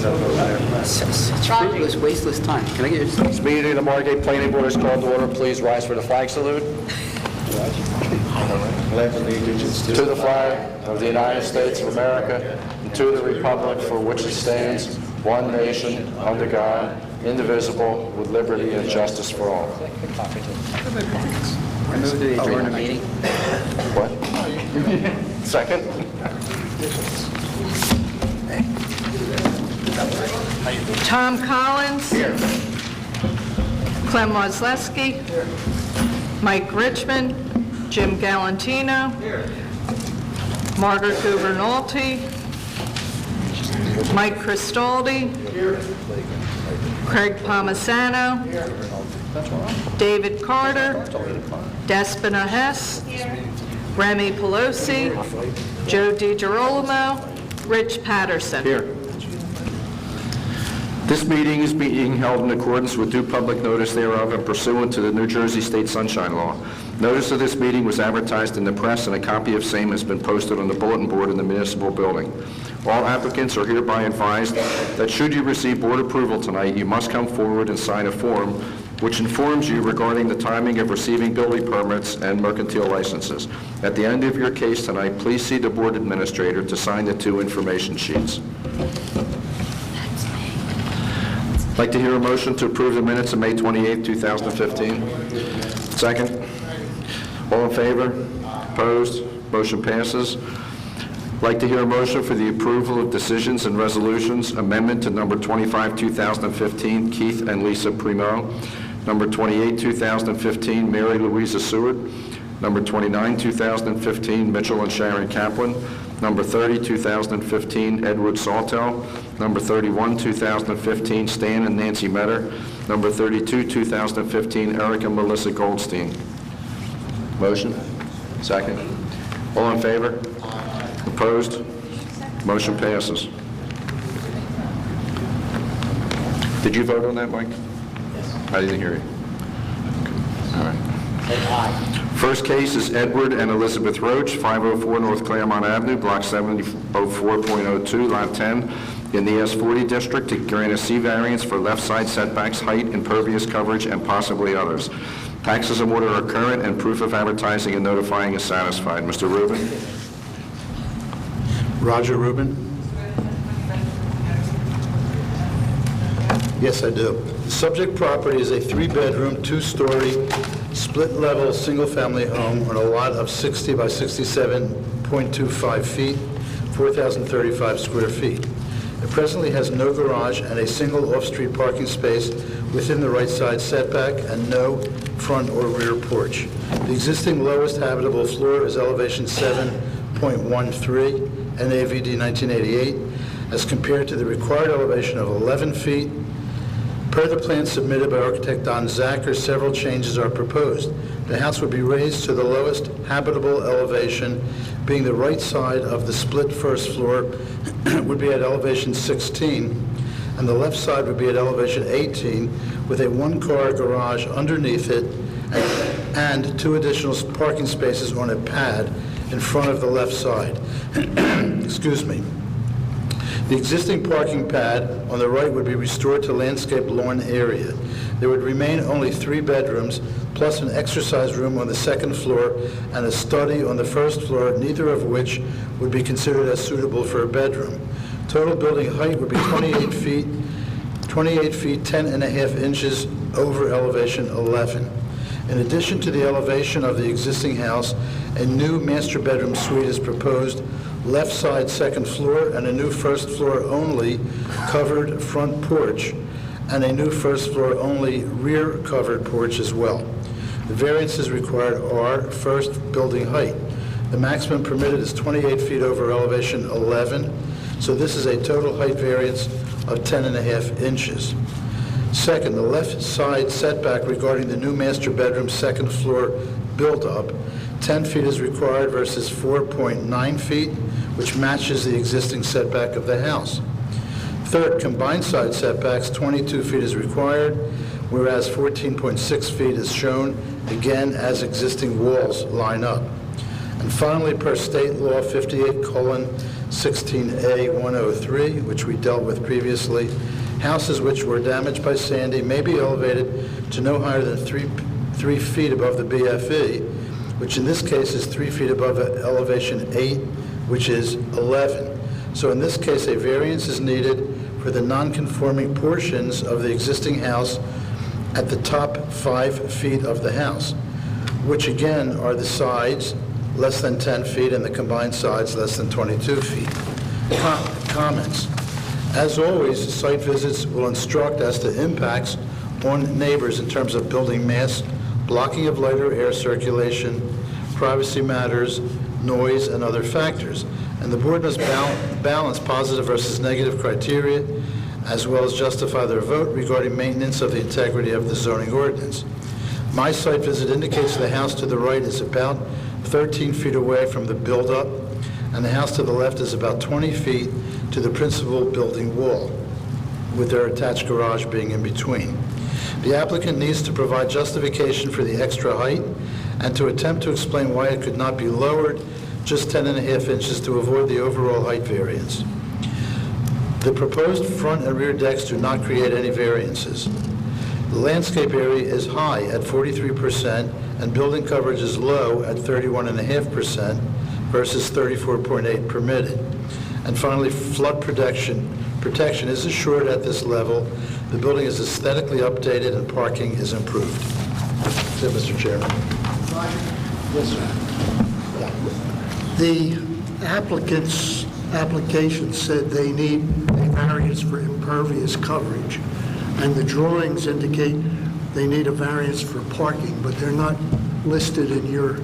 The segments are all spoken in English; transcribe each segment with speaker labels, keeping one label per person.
Speaker 1: It's fruitless, wasteless time. Can I get your...
Speaker 2: This meeting of the Margate Planning Board is called to order. Please rise for the flag salute.
Speaker 3: Pledge allegiance
Speaker 2: To the flag of the United States of America and to the republic for which it stands, one nation, under God, indivisible, with liberty and justice for all.
Speaker 1: I move to adjourn the meeting.
Speaker 2: What? Second?
Speaker 4: Tom Collins. Here. Clem Wozleski. Mike Richmond. Jim Galantino. Here. Margaret Gubernalty. Mike Cristaldi. Here. Craig Palmisano. Here. David Carter. Despina Hess. Here. Remy Pelosi. Joe DiGirolamo. Rich Patterson.
Speaker 2: Here. This meeting is being held in accordance with due public notice thereof and pursuant to the New Jersey State Sunshine Law. Notice of this meeting was advertised in the press, and a copy of same has been posted on the bulletin board in the municipal building. All applicants are hereby advised that should you receive board approval tonight, you must come forward and sign a form which informs you regarding the timing of receiving building permits and mercantile licenses. At the end of your case tonight, please see the board administrator to sign the two information sheets. I'd like to hear a motion to approve the minutes of May 28, 2015. Second. All in favor? Opposed? Motion passes. I'd like to hear a motion for the approval of decisions and resolutions. Amendment to number 25, 2015, Keith and Lisa Primo. Number 28, 2015, Mary Louisa Seward. Number 29, 2015, Mitchell and Sharon Kaplan. Number 30, 2015, Edward Saltel. Number 31, 2015, Stan and Nancy Metter. Number 32, 2015, Eric and Melissa Goldstein. Motion? Second. All in favor? Opposed? Motion passes. Did you vote on that, Mike? Yes. I didn't hear you. Okay. All right. First case is Edward and Elizabeth Roach, 504 North Claremont Avenue, Block 704.02, Lot 10, in the S40 district to grant a C variance for left side setbacks, height, impervious coverage, and possibly others. Taxes and water are current, and proof of advertising and notifying is satisfied. Mr. Rubin?
Speaker 3: Roger Rubin. Yes, I do. The subject property is a 3-bedroom, 2-story, split-level, single-family home on a lot of 60 by 67.25 feet, 4,035 square feet. It presently has no garage and a single off-street parking space within the right side setback and no front or rear porch. The existing lowest habitable floor is elevation 7.13, NAVD 1988, as compared to the required elevation of 11 feet. Per the plan submitted by architect Don Zacher, several changes are proposed. The house would be raised to the lowest habitable elevation, being the right side of the split first floor would be at elevation 16, and the left side would be at elevation 18, with a 1-car garage underneath it and 2 additional parking spaces on a pad in front of the left side. Excuse me. The existing parking pad on the right would be restored to landscape lawn area. There would remain only 3 bedrooms, plus an exercise room on the second floor and a study on the first floor, neither of which would be considered as suitable for a bedroom. Total building height would be 28 feet 10 and a half inches over elevation 11. In addition to the elevation of the existing house, a new master bedroom suite is proposed, left side second floor, and a new first floor only covered front porch, and a new first floor only rear covered porch as well. The variances required are: first, building height. The maximum permitted is 28 feet over elevation 11, so this is a total height variance of 10 and a half inches. Second, the left side setback regarding the new master bedroom second floor build-up, 10 feet is required versus 4.9 feet, which matches the existing setback of the house. Third, combined side setbacks, 22 feet is required, whereas 14.6 feet is shown, again, as existing walls line up. And finally, per state law 58:6 16A103, which we dealt with previously. Houses which were damaged by Sandy may be elevated to no higher than 3 feet above the BFE, which in this case is 3 feet above elevation 8, which is 11. So in this case, a variance is needed for the non-conforming portions of the existing house at the top 5 feet of the house, which again are the sides, less than 10 feet, and the combined sides, less than 22 feet. Comments. As always, site visits will instruct as to impacts on neighbors in terms of building mass, blocking of light or air circulation, privacy matters, noise, and other factors. And the board must balance positive versus negative criteria, as well as justify their vote regarding maintenance of the integrity of the zoning ordinance. My site visit indicates the house to the right is about 13 feet away from the build-up, and the house to the left is about 20 feet to the principal building wall, with their attached garage being in between. The applicant needs to provide justification for the extra height and to attempt to explain why it could not be lowered just 10.5 inches to avoid the overall height variance. The proposed front and rear decks do not create any variances. The landscape area is high at 43% and building coverage is low at 31.5% versus 34.8 permitted. And finally, flood protection is assured at this level. The building is aesthetically updated and parking is improved. That's it, Mr. Chairman.
Speaker 5: Yes, sir. The applicant's application said they need a variance for impervious coverage, and the drawings indicate they need a variance for parking, but they're not listed in your...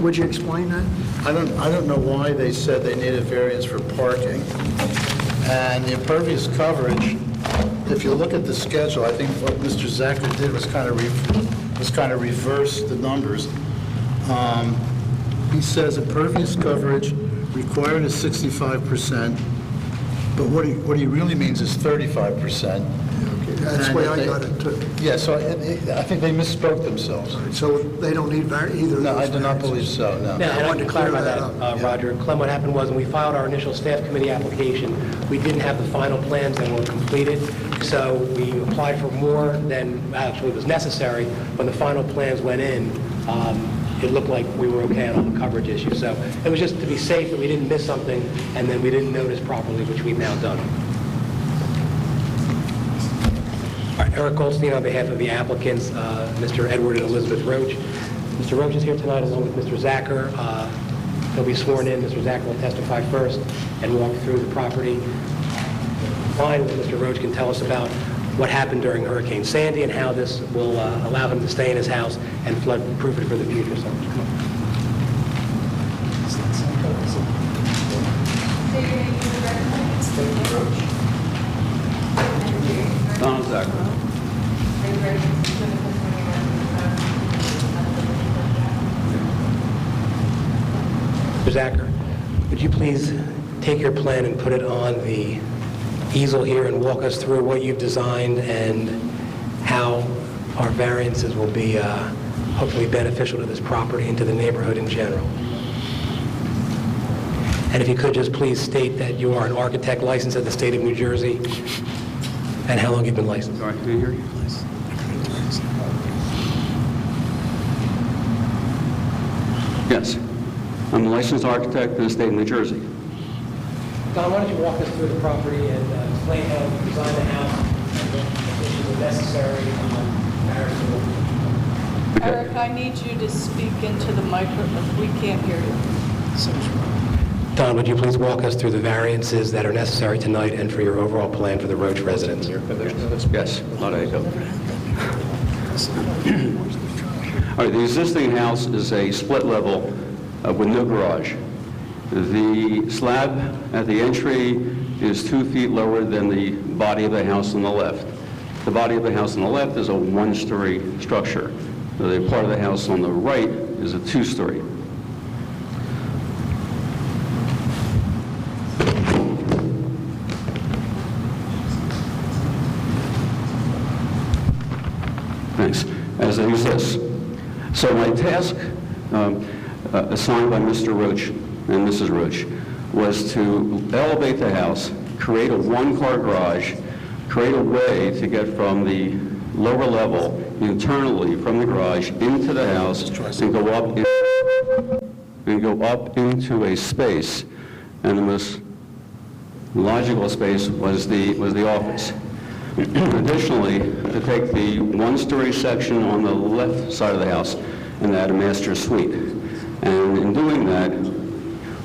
Speaker 5: Would you explain that?
Speaker 3: I don't know why they said they needed variance for parking. And the impervious coverage, if you look at the schedule, I think what Mr. Zacher did was kind of reverse the numbers. He says impervious coverage required is 65%, but what he really means is 35%.
Speaker 5: That's the way I got it, too.
Speaker 3: Yeah, so I think they misspoke themselves.
Speaker 5: So they don't need either?
Speaker 3: No, I do not believe so, no.
Speaker 6: Yeah, I wanted to clarify
Speaker 5: clear
Speaker 6: that,
Speaker 5: that up.
Speaker 6: Roger. Clem, what happened was when we filed our initial staff committee application, we didn't have the final plans that were completed, so we applied for more than actually was necessary. When the final plans went in, it looked like we were okay on all the coverage issues. So it was just to be safe that we didn't miss something and then we didn't notice properly, which we've now done. All right, Eric Goldstein on behalf of the applicants, Mr. Edward and Elizabeth Roach. Mr. Roach is here tonight along with Mr. Zacher. He'll be sworn in. Mr. Zacher will testify first and walk through the property. Finally, Mr. Roach can tell us about what happened during Hurricane Sandy and how this will allow him to stay in his house and flood-proof it for the future. So, come on.
Speaker 1: Donald Zacher.
Speaker 6: Mr. Zacher, would you please take your plan and put it on the easel here and walk us through what you've designed and how our variances will be hopefully beneficial to this property and to the neighborhood in general. And if you could just please state that you are an architect licensed in the state of New Jersey and how long you've been licensed.
Speaker 1: Sorry, can you hear you? Yes. I'm a licensed architect in the state of New Jersey.
Speaker 6: Don, why don't you walk us through the property and explain how you designed the house and what conditions are necessary
Speaker 7: Eric, I need you to speak into the microphone. We can't hear you.
Speaker 6: Don, would you please walk us through the variances that are necessary tonight and for your overall plan for the Roach residence?
Speaker 1: Yes, a lot of echo. All right, the existing house is a split level with no garage. The slab at the entry is 2 feet lower than the body of the house on the left. The body of the house on the left is a one-story structure. The part of the house on the right is a two-story. Thanks. As I use this. So my task assigned by Mr. Roach and Mrs. Roach was to elevate the house, create a one-car garage, create a way to get from the lower level internally from the garage into the house and go up into a space. And the most logical space was the office. Additionally, to take the one-story section on the left side of the house and add a master suite. And in doing that,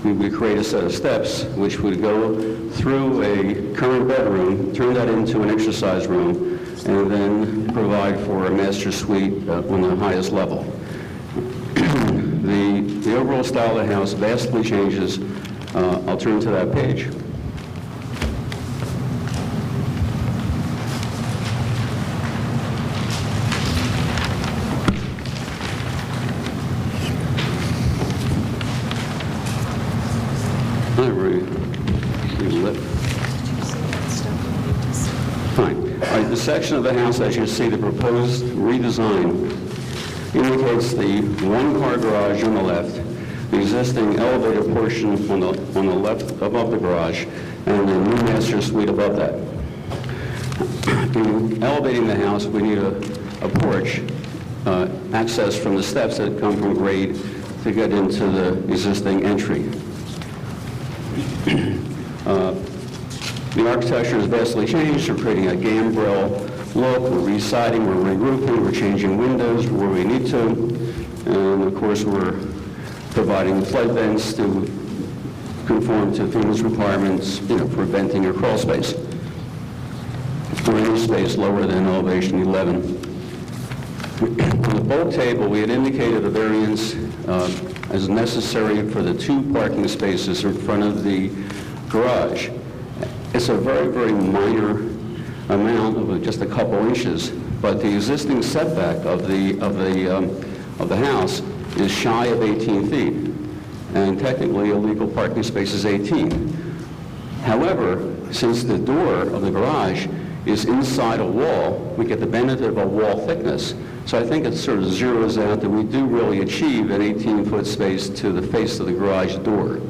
Speaker 1: we would create a set of steps which would go through a current bedroom, turn that into an exercise room, and then provide for a master suite on the highest level. The overall style of the house vastly changes. I'll turn to that page. Fine. All right, the section of the house, as you see, the proposed redesign indicates the one-car garage on the left, the existing elevator portion on the left above the garage, and the new master suite above that. In elevating the house, we need a porch, access from the steps that come from grade to get into the existing entry. The architecture has vastly changed. We're creating a gambrel look. We're re-siding, we're re-roofing, we're changing windows where we need to. And of course, we're providing flood vents to conform to FEMA's requirements, for venting or crawl space, or any space lower than elevation 11. On the bulk table, we had indicated a variance as necessary for the 2 parking spaces in front of the garage. It's a very, very minor amount of just a couple inches, but the existing setback of the house is shy of 18 feet, and technically a legal parking space is 18. However, since the door of the garage is inside a wall, we get the benefit of a wall thickness. So I think it sort of zeroes out that we do really achieve an 18-foot space to the face of the garage door.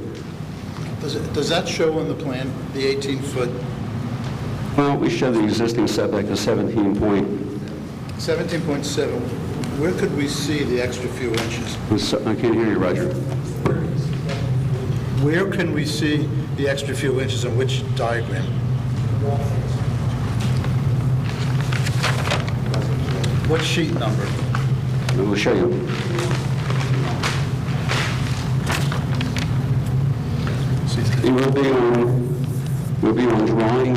Speaker 3: Does that show on the plan, the 18-foot?
Speaker 1: Well, we show the existing setback of
Speaker 3: 17.7. Where could we see the extra few inches?
Speaker 1: I can't hear you, Roger.
Speaker 3: Where can we see the extra few inches on which diagram? What sheet number?
Speaker 1: I will show you. We'll be on drawing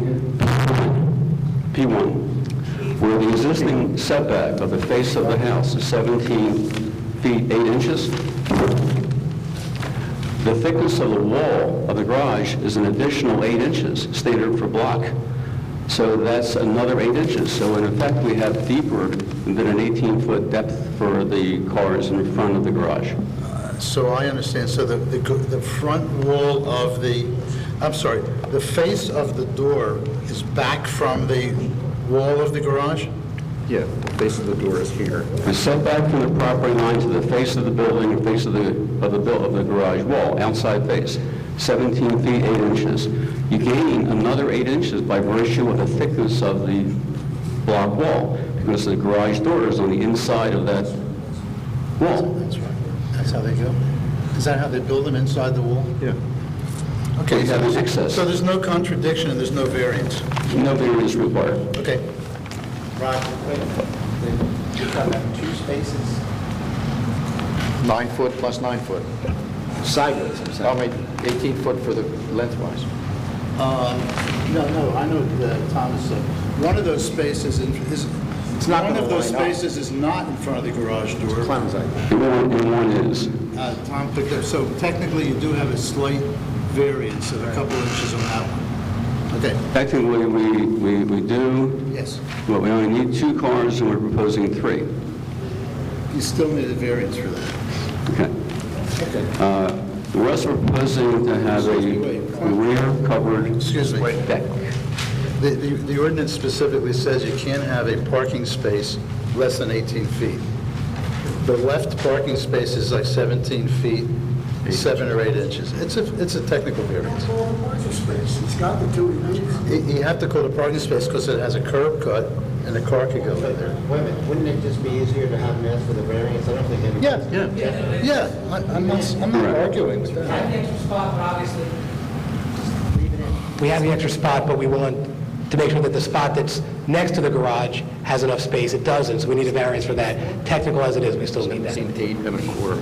Speaker 1: P1, where the existing setback of the face of the house is 17 feet 8 inches. The thickness of the wall of the garage is an additional 8 inches, standard for block. So that's another 8 inches. So in effect, we have deeper than an 18-foot depth for the cars in front of the garage.
Speaker 3: So I understand. So the front wall of the face of the door is back from the wall of the garage?
Speaker 2: Yeah, the face of the door is here.
Speaker 1: The setback from the property line to the face of the building and face of the garage wall, outside face, 17 feet 8 inches. You gain another 8 inches by virtue of the thickness of the block wall, because the garage door is on the inside of that wall.
Speaker 3: That's right. That's how they go? Is that how they build them, inside the wall?
Speaker 2: Yeah.
Speaker 3: Okay,
Speaker 1: We have an excess.
Speaker 3: so there's no contradiction and there's no variance?
Speaker 1: No variance required.
Speaker 3: Okay.
Speaker 8: Roger, wait a minute. You're talking about 2 spaces
Speaker 2: 9 foot plus 9 foot.
Speaker 8: sideways, I'm
Speaker 2: I
Speaker 8: saying.
Speaker 2: mean, 18 foot for the lengthwise.
Speaker 3: No, I know that Thomas said, one of those spaces is,
Speaker 8: It's not
Speaker 3: one
Speaker 8: gonna
Speaker 3: of those
Speaker 8: line up.
Speaker 3: spaces is not in front of the garage door.
Speaker 8: Clemens, I think.
Speaker 1: And one is.
Speaker 3: Tom picked up, so technically you do have a slight variance of a couple inches on that one. Okay,
Speaker 1: Technically, we do,
Speaker 3: yes.
Speaker 1: but we only need 2 cars and we're proposing 3.
Speaker 3: You still need a variance for that.
Speaker 1: Okay.
Speaker 3: Okay.
Speaker 1: We're also proposing to have a rear covered
Speaker 3: Excuse me.
Speaker 1: deck.
Speaker 3: The ordinance specifically says you can't have a parking space less than 18 feet. The left parking space is like 17 feet 7 or 8 inches. It's a technical variance.
Speaker 5: Parking space, it's got the two he needs.
Speaker 3: You have to call it a parking space because it has a curb cut and a car could go in there.
Speaker 8: Wait a minute, wouldn't it just be easier to have them ask for the variance? I don't think anybody...
Speaker 3: I'm not arguing with that.
Speaker 6: We have the extra spot, but we want to make sure that the spot that's next to the garage has enough space. It doesn't, so we need a variance for that. Technical as it is, we still need that.
Speaker 2: 8 1/4.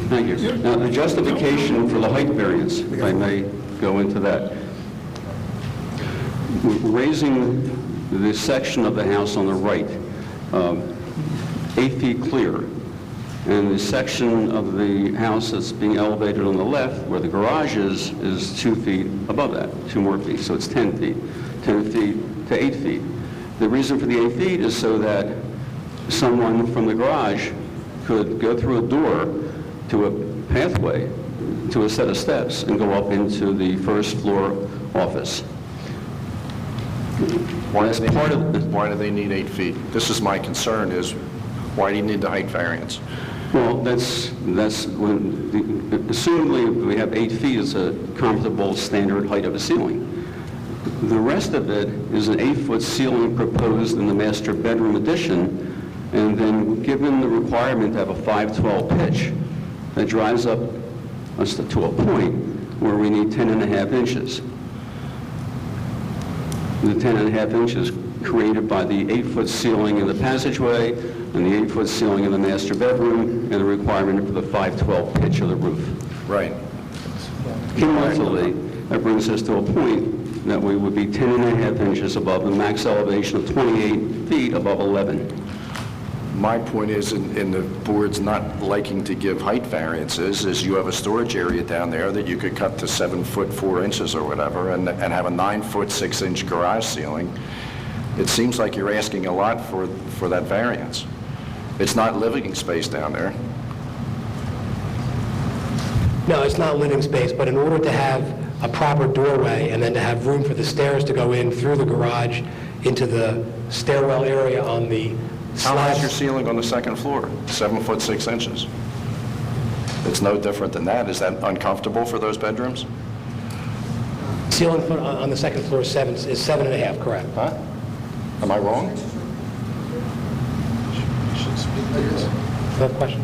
Speaker 1: Thank you. Now, the justification for the height variance, if I may go into that. We're raising the section of the house on the right 8 feet clear, and the section of the house that's being elevated on the left, where the garage is 2 feet above that, 2 more feet, so it's 10 feet, 10 feet to 8 feet. The reason for the 8 feet is so that someone from the garage could go through a door to a pathway, to a set of steps, and go up into the first floor office.
Speaker 2: Why do they need 8 feet? This is my concern, is why do you need the height variance?
Speaker 1: Well, that's when, assumably we have 8 feet is a comfortable standard height of a ceiling. The rest of it is an 8-foot ceiling proposed in the master bedroom addition, and then given the requirement to have a 512 pitch, that drives up us to a point where we need 10.5 inches. The 10.5 inches created by the 8-foot ceiling in the passageway and the 8-foot ceiling in the master bedroom, and the requirement for the 512 pitch of the roof.
Speaker 2: Right.
Speaker 1: Cumulatively, that brings us to a point that we would be 10.5 inches above the max elevation of 28 feet above 11.
Speaker 2: My point is, in the board's not liking to give height variances, is you have a storage area down there that you could cut to 7 foot 4 inches or whatever, and have a 9 foot 6 inch garage ceiling. It seems like you're asking a lot for that variance. It's not living space down there.
Speaker 6: No, it's not living space, but in order to have a proper doorway and then to have room for the stairs to go in through the garage into the stairwell area on the
Speaker 2: How high is your
Speaker 6: slabs.
Speaker 2: ceiling on the second floor? 7 foot 6 inches. It's no different than that. Is that uncomfortable for those bedrooms?
Speaker 6: Ceiling foot on the second floor is 7.5, correct?
Speaker 2: Huh? Am I wrong?
Speaker 6: Another question?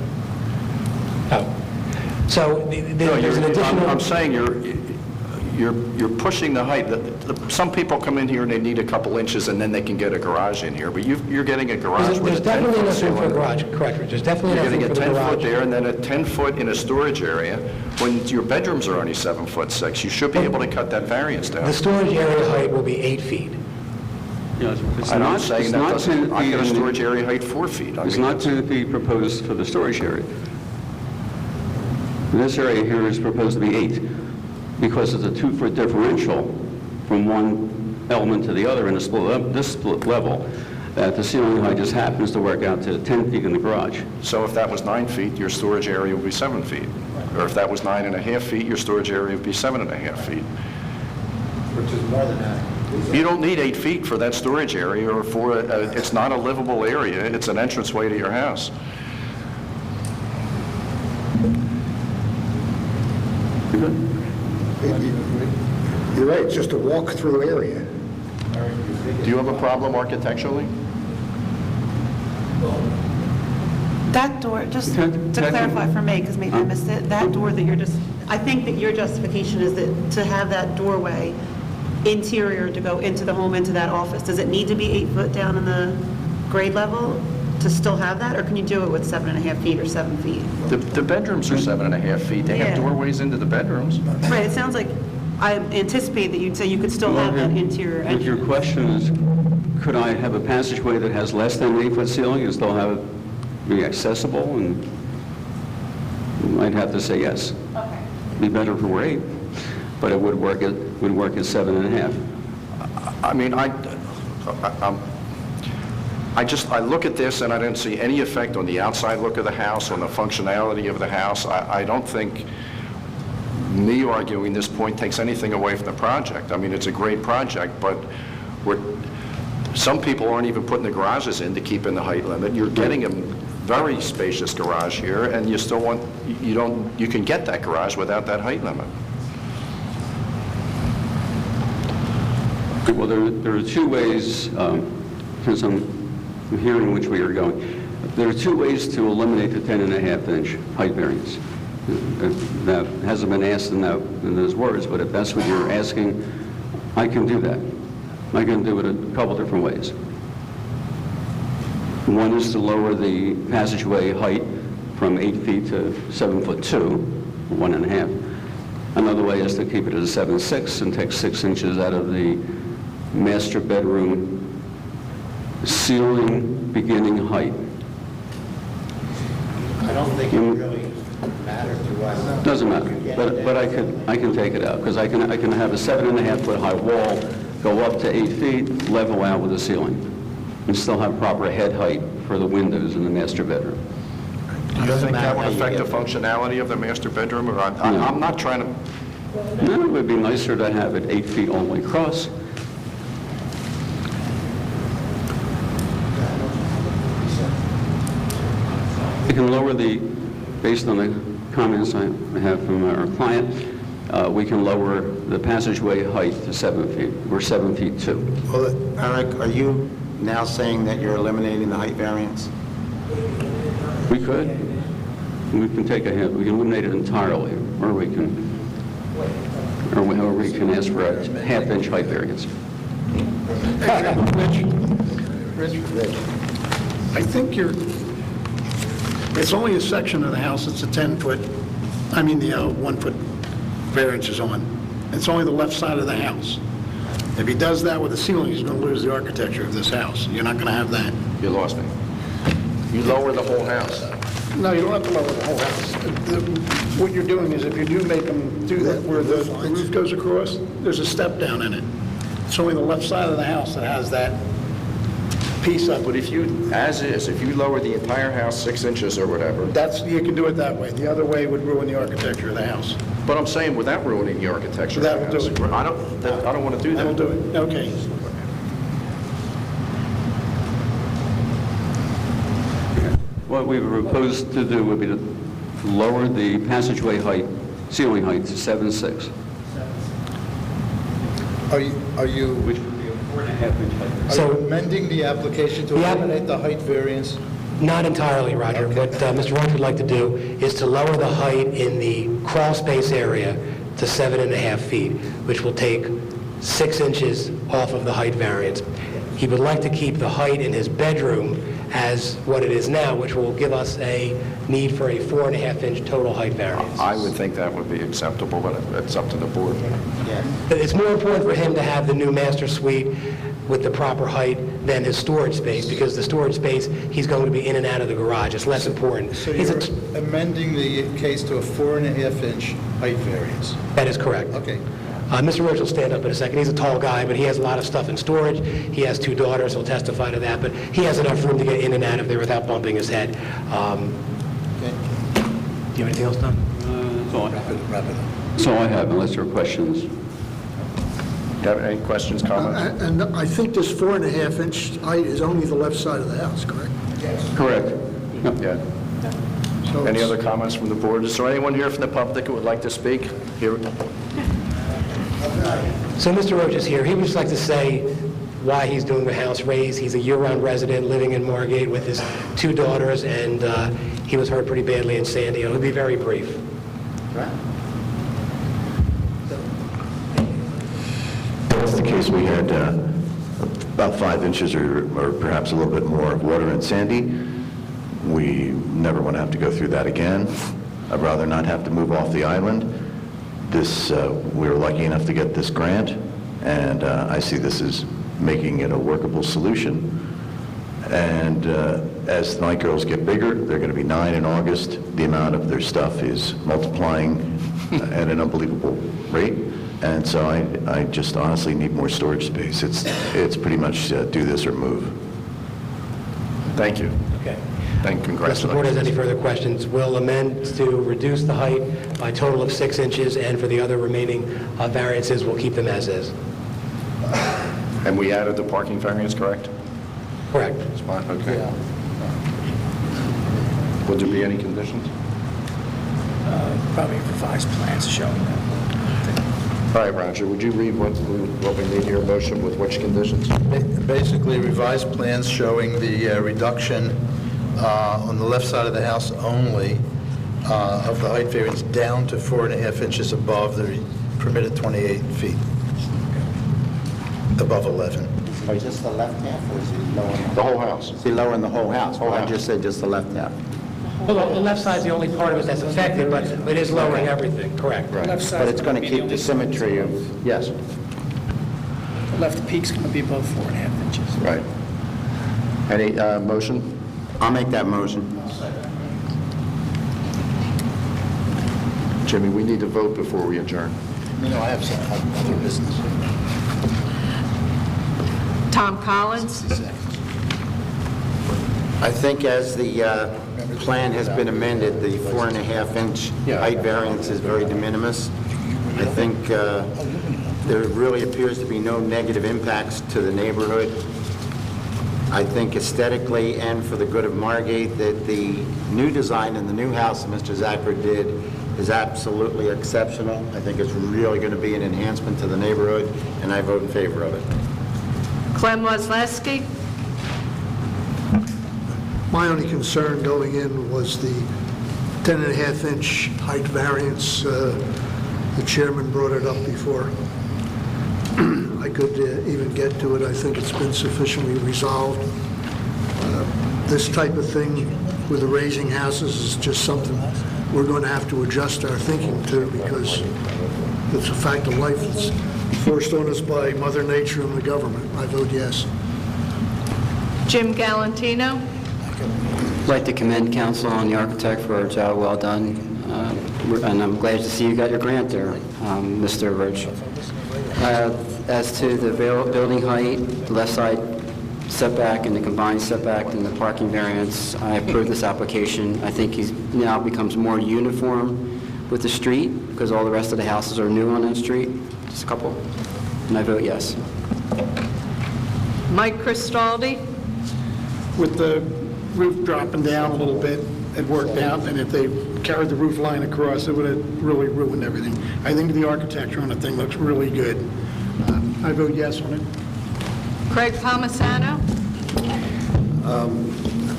Speaker 6: Oh. So
Speaker 2: No,
Speaker 6: there's an additional...
Speaker 2: I'm saying you're pushing the height. Some people come in here and they need a couple inches and then they can get a garage in here, but you're getting a garage with
Speaker 6: There's
Speaker 2: a 10-foot
Speaker 6: definitely enough room for a
Speaker 2: ceiling.
Speaker 6: garage, correct, Rich. There's definitely
Speaker 2: You're
Speaker 6: enough
Speaker 2: getting
Speaker 6: room
Speaker 2: a
Speaker 6: for the
Speaker 2: 10 foot
Speaker 6: garage.
Speaker 2: there and then a 10 foot in a storage area when your bedrooms are only 7 foot 6. You should be able to cut that variance down.
Speaker 6: The storage area height will be 8 feet.
Speaker 2: I'm not saying that doesn't,
Speaker 1: 10
Speaker 2: I
Speaker 1: feet
Speaker 2: get a
Speaker 1: in the-
Speaker 2: storage area height 4 feet. I
Speaker 1: It's
Speaker 2: mean,
Speaker 1: not 10 feet proposed for the storage area. This area here is supposed to be 8, because it's a 2-foot differential from one element to the other in this split level, that the ceiling height just happens to work out to 10 feet in the garage.
Speaker 2: So if that was 9 feet, your storage area would be 7 feet. Or if that was 9.5 feet, your storage area would be 7.5 feet.
Speaker 8: Which is more than that.
Speaker 2: You don't need 8 feet for that storage area, or for, it's not a livable area, it's an entranceway to your house.
Speaker 5: You're right, it's just a walk-through area.
Speaker 2: Do you have a problem architecturally?
Speaker 9: That door, just to clarify for me, because maybe I missed it, that door that you're just, I think that your justification is that to have that doorway interior to go into the home, into that office, does it need to be 8 foot down in the grade level to still have that, or can you do it with 7.5 feet or 7 feet?
Speaker 2: The bedrooms are 7.5 feet, they have
Speaker 9: Yeah.
Speaker 2: doorways into the bedrooms.
Speaker 9: Right, it sounds like, I anticipate that you'd say you could still have that interior
Speaker 1: If your
Speaker 9: entrance.
Speaker 1: question is, could I have a passageway that has less than an 8-foot ceiling and still have it be accessible? And I'd have to say yes.
Speaker 7: Okay.
Speaker 1: Be better if it were 8, but it would work at 7.5.
Speaker 2: I mean, I look at this and I don't see any effect on the outside look of the house, on the functionality of the house. I don't think me arguing this point takes anything away from the project. I mean, it's a great project, but some people aren't even putting the garages in to keep in the height limit. You're getting them very spacious garage here, and you still want, you can get that garage without that height limit.
Speaker 1: Well, there are two ways, since I'm hearing which way you're going, there are two ways to eliminate the 10.5-inch height variance. That hasn't been asked in those words, but if that's what you're asking, I can do that. I can do it a couple different ways. One is to lower the passageway height from 8 feet to 7'2", 1.5. Another way is to keep it at a 7'6" and take 6 inches out of the master bedroom ceiling beginning height.
Speaker 8: I don't think it really matters to us.
Speaker 1: Doesn't matter, but I can take it out, because I can have a 7.5-foot high wall, go up to 8 feet, level out with the ceiling, and still have proper head height for the windows in the master bedroom.
Speaker 2: Do you think that would affect the functionality of the master bedroom? Or I'm not trying to...
Speaker 1: No, it would be nicer to have it 8 feet all the way across. We can lower based on the comments I have from our client, we can lower the passageway height to 7 feet. We're 7'2".
Speaker 8: Well, Eric, are you now saying that you're eliminating the height variance?
Speaker 1: We could. We can take a hit. We can eliminate it entirely, or we can ask for a half-inch height variance.
Speaker 5: I think it's only a section of the house, it's a 10-foot, the 1-foot variance is on. It's only the left side of the house. If he does that with the ceiling, he's going to lose the architecture of this house. You're not going to have that.
Speaker 2: You lost me. You lower the whole house.
Speaker 5: No, you don't have to lower the whole house. What you're doing is, if you do make them do that, where the roof goes across, there's a step down in it. It's only the left side of the house that has that piece up.
Speaker 2: But if you lower the entire house 6 inches or whatever...
Speaker 5: You can do it that way. The other way would ruin the architecture of the house.
Speaker 2: But I'm saying without ruining the architecture of the
Speaker 5: That will
Speaker 2: house.
Speaker 5: do it.
Speaker 2: I don't want to do that.
Speaker 5: That'll do it. Okay.
Speaker 1: What we would propose to do would be to lower the passageway height, ceiling height, to 7'6".
Speaker 3: Are you
Speaker 1: Which would be a 4.5-inch height.
Speaker 3: are you amending the application to eliminate the height variance?
Speaker 6: Not entirely, Roger. What Mr. Roach would like to do is to lower the height in the crawl space area to 7.5 feet, which will take 6 inches off of the height variance. He would like to keep the height in his bedroom as what it is now, which will give us a need for a 4.5-inch total height variance.
Speaker 2: I would think that would be acceptable, but it's up to the board.
Speaker 6: It's more important for him to have the new master suite with the proper height than his storage space, because the storage space, he's going to be in and out of the garage. It's less important.
Speaker 3: So you're amending the case to a 4.5-inch height variance?
Speaker 6: That is correct.
Speaker 3: Okay.
Speaker 6: Mr. Roach will stand up in a second. He's a tall guy, but he has a lot of stuff in storage. He has 2 daughters. He'll testify to that, but he has enough room to get in and out of there without bumping his head. Do you have anything else, Tom?
Speaker 1: That's all I have.
Speaker 3: Wrap it up.
Speaker 1: That's all I have, unless there are questions.
Speaker 2: Do you have any questions, comments?
Speaker 5: And I think this 4.5-inch height is only the left side of the house, correct?
Speaker 1: Correct.
Speaker 2: Yeah.
Speaker 5: So
Speaker 2: Any
Speaker 5: it's-
Speaker 2: other comments from the board? Is there anyone here from the public who would like to speak? Here.
Speaker 6: So Mr. Roach is here. He would just like to say why he's doing the house raise. He's a year-round resident living in Margate with his 2 daughters, and he was hurt pretty badly in Sandy. He'll be very brief.
Speaker 10: That's the case. We had about 5 inches or perhaps a little bit more of water in Sandy. We never want to have to go through that again. I'd rather not have to move off the island. We were lucky enough to get this grant, and I see this as making it a workable solution. And as the night girls get bigger, they're going to be 9 in August. The amount of their stuff is multiplying at an unbelievable rate. And so I just honestly need more storage space. It's pretty much do this or move.
Speaker 2: Thank you.
Speaker 6: Okay.
Speaker 2: And
Speaker 6: Unless the board has
Speaker 2: congratulations.
Speaker 6: any further questions, we'll amend to reduce the height by a total of 6 inches, and for the other remaining variances, we'll keep them as is.
Speaker 2: And we added the parking variance, correct?
Speaker 6: Correct.
Speaker 2: Spot, okay. Would there be any conditions?
Speaker 8: Probably revised plans showing that.
Speaker 2: All right, Roger, would you read what we need here, motion with which conditions?
Speaker 3: Basically, revised plans showing the reduction on the left side of the house only of the height variance down to 4.5 inches above the permitted 28 feet, above 11.
Speaker 8: Is it just the left half, or is he lowering?
Speaker 2: The whole house.
Speaker 8: Is he lowering the whole house?
Speaker 2: Whole
Speaker 8: I
Speaker 2: house.
Speaker 8: just said just the left half.
Speaker 6: Well, the left side's the only part of it that's affected, but it is lowering everything, correct?
Speaker 2: Right.
Speaker 8: But it's going to keep the symmetry of,
Speaker 2: Yes.
Speaker 11: The left peak's going to be above 4.5 inches.
Speaker 2: Right. Any motion?
Speaker 8: I'll make that motion.
Speaker 2: Jimmy, we need to vote before we adjourn.
Speaker 3: You know, I have some other business.
Speaker 4: Tom Collins?
Speaker 8: I think as the plan has been amended, the 4.5-inch height variance is very de minimis. I think there really appears to be no negative impacts to the neighborhood. I think aesthetically and for the good of Margate, that the new design in the new house that Mr. Zacher did is absolutely exceptional. I think it's really going to be an enhancement to the neighborhood, and I vote in favor of it.
Speaker 4: Clem Wesleski?
Speaker 5: My only concern going in was the 10.5-inch height variance. The chairman brought it up before. I could even get to it. I think it's been sufficiently resolved. This type of thing with the raising houses is just something we're going to have to adjust our thinking to, because it's a fact of life. It's forced on us by Mother Nature and the government. I vote yes.
Speaker 4: Jim Galantino?
Speaker 12: I'd like to commend council and the architect for a job well done, and I'm glad to see you got your grant there, Mr. Roach. As to the building height, the left side setback and the combined setback and the parking variance, I approve this application. I think he now becomes more uniform with the street because all the rest of the houses are new on that street, just a couple, and I vote yes.
Speaker 4: Mike Cristaldi?
Speaker 11: With the roof dropping down a little bit, it worked out, and if they carried the roof line across, it would have really ruined everything. I think the architecture on the thing looks really good. I vote yes on it.
Speaker 4: Craig Palmisano?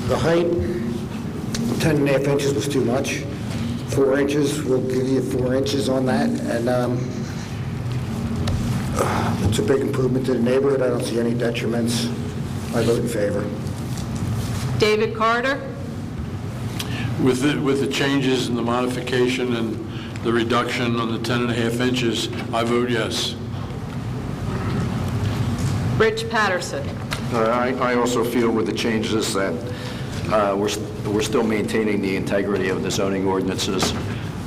Speaker 13: The height, 10.5 inches was too much. 4 inches, we'll give you 4 inches on that, and it's a big improvement to the neighborhood. I don't see any detriments. I vote in favor.
Speaker 4: David Carter?
Speaker 14: With the changes and the modification and the reduction on the 10.5 inches, I vote yes.
Speaker 4: Rich Patterson?
Speaker 2: I also feel with the changes that we're still maintaining the integrity of the zoning ordinances,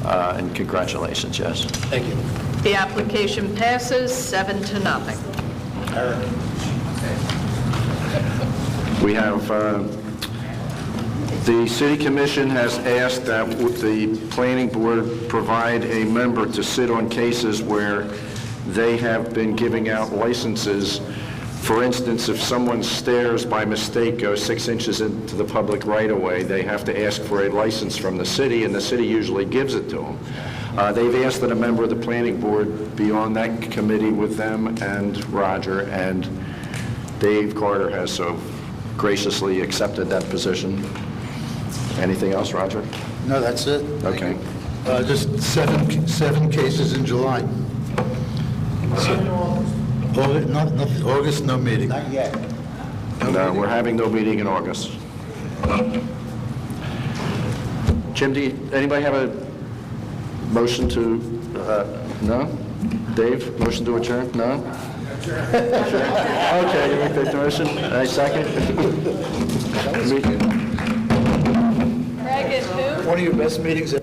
Speaker 2: and congratulations, yes.
Speaker 6: Thank you.
Speaker 4: The application passes 7-0.
Speaker 2: We have, the city commission has asked that the planning board provide a member to sit on cases where they have been giving out licenses. For instance, if someone's stairs by mistake go 6 inches into the public right-of-way, they have to ask for a license from the city, and the city usually gives it to them. They've asked that a member of the planning board be on that committee with them and Roger, and Dave Carter has so graciously accepted that position. Anything else, Roger?
Speaker 3: No, that's it.
Speaker 2: Okay.
Speaker 3: Just seven cases in July. August, no meeting.
Speaker 8: Not yet.
Speaker 2: No, we're having no meeting in August. Jim, anybody have a motion to, no? Dave, motion to adjourn? No? Okay, you make that motion? I second.
Speaker 7: Craig and who?
Speaker 3: One of your best meetings